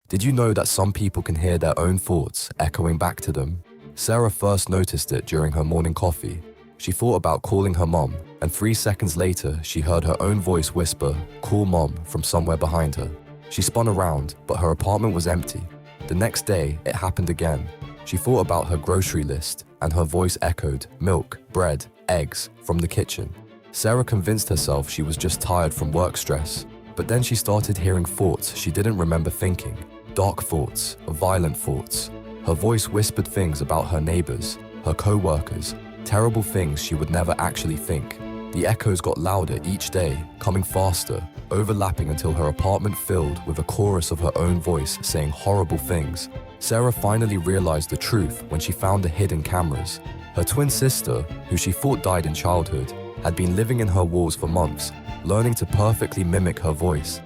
Did you know that some people can hear their own thoughts echoing back to them? Sarah first noticed it during her morning coffee. She thought about calling her mom, and 3 seconds later, she heard her own voice whisper, "Call mom," from somewhere behind her. She spun around, but her apartment was empty. The next day, it happened again. She thought about her grocery list, and her voice echoed, "Milk, bread, eggs," from the kitchen. Sarah convinced herself she was just tired from work stress, but then she started hearing thoughts she didn't remember thinking. Dark thoughts, violent thoughts. Her voice whispered things about her neighbors, her co-workers, terrible things she would never actually think. The echoes got louder each day, coming faster, overlapping until her apartment filled with a chorus of her own voice saying horrible things. Sarah finally realized the truth when she found the hidden cameras. Her twin sister, who she thought died in childhood, had been living in her walls for months, learning to perfectly mimic her voice.